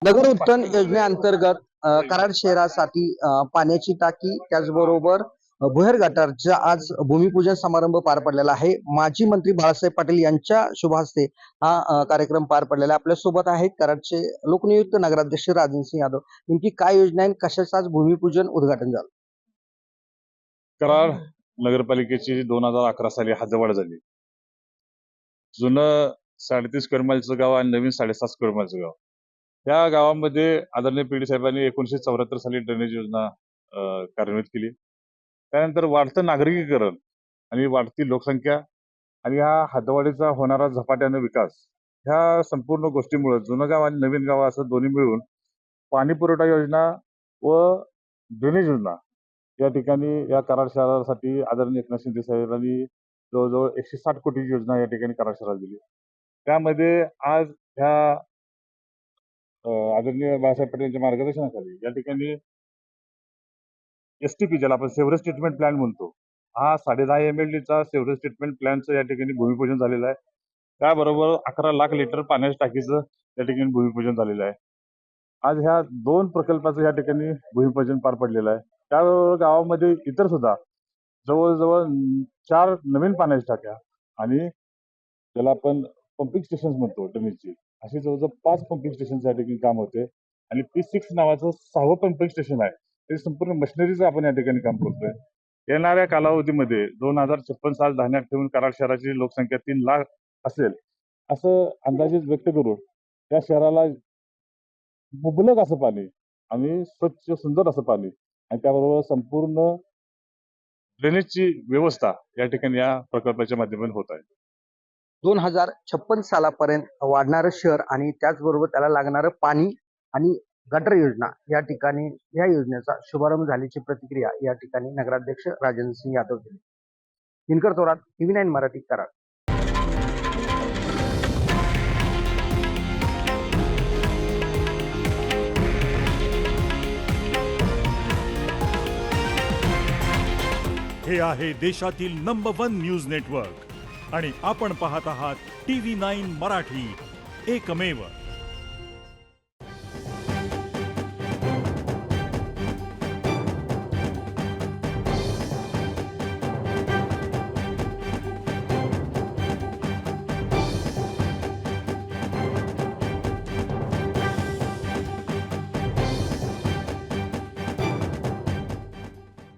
नगर उत्थान योजनेअंतर्गत कराड शहरासाठी पाण्याची टाकी त्याचबरोबर भुयार गटारचा आज भूमिपूजन समारंभ पार पडलेला आहे. माजी मंत्री बाळासाहेब पाटील यांच्या शुभ हस्ते हा कार्यक्रम पार पडलेला आहे. आपल्या सोबत आहेत कराडचे लोकनियुक्त नगराध्यक्ष राजनसिंह यादव. नेमकी काय योजना आहे, कशाचं आज भूमिपूजन उद्घाटन झालं? कराड नगरपालिकेची 2011 साली हद्दवाढ झाली. जुनं 33 स्क्वेअर माईलचं गाव आणि नवीन 7.5 स्क्वेअर माईलचं गाव. त्या गावामध्ये आदरणीय पीडी साहेबांनी 1974 साली ड्रेनेज योजना कार्यान्वित केली. त्यानंतर वाढतं नागरिकीकरण आणि वाढती लोकसंख्या आणि ह्या हद्दवाढीचा होणारा झपाट्याने विकास, ह्या संपूर्ण गोष्टीमुळे जुनं गाव आणि नवीन गाव असं दोन्ही मिळून पाणी पुरवठा योजना व ड्रेनेज योजना या ठिकाणी या कराड शहरासाठी आदरणीय एकनाथ शिंदे साहेबांनी जवळजवळ 160 कोटीची योजना या ठिकाणी कराड शहराला दिली. त्यामध्ये आज ह्या आदरणीय बाळासाहेब पाटील यांच्या मार्गदर्शनाखाली या ठिकाणी STP ज्याला आपण सेव्हरेज ट्रीटमेंट प्लॅन म्हणतो, हा 10.5 MLDचा सेव्हरेज ट्रीटमेंट प्लॅनचं या ठिकाणी भूमिपूजन झालेलं आहे. त्याबरोबर 11 लाख लिटर पाण्याच्या टाकीचं या ठिकाणी भूमिपूजन झालेलं आहे. आज ह्या 2 प्रकल्पाचं या ठिकाणी भूमिपूजन पार पडलेलं आहे. त्याबरोबर गावामध्ये इतर सुद्धा जवळजवळ 4 नवीन पाण्याच्या टाक्या आणि ज्याला आपण पंपिंग स्टेशन म्हणतो ड्रेनेजची, अशी जवळजवळ 5 पंपिंग स्टेशन या ठिकाणी काम होते आणि P6 नावाचं 6वं पंपिंग स्टेशन आहे. ते संपूर्ण मशिनरीचं आपण या ठिकाणी काम करतोय. येणाऱ्या कालावधीमध्ये 2056 साल धान्यात ठेवून कराड शहराची लोकसंख्या 3 लाख असेल असं अंदाजित व्यक्त करून त्या शहराला मुबलक असं पाणी आणि स्वच्छ सुंदर असं पाणी आणि त्याबरोबर संपूर्ण ड्रेनेजची व्यवस्था या ठिकाणी या प्रकल्पाच्या माध्यमातून होत आहे. 2056 सालापर्यंत वाढणारं शहर आणि त्याचबरोबर त्याला लागणारं पाणी आणि गटर योजना या ठिकाणी या योजनेचा शुभारंभ झाल्याची प्रतिक्रिया या ठिकाणी नगराध्यक्ष राजनसिंह यादव दिली. दिनकर थोरात, TV9 मराठी, कराड. हे आहे देशातील नंबर 1 न्यूज नेटवर्क आणि आपण पाहत आहात TV9 मराठी, एकमेव.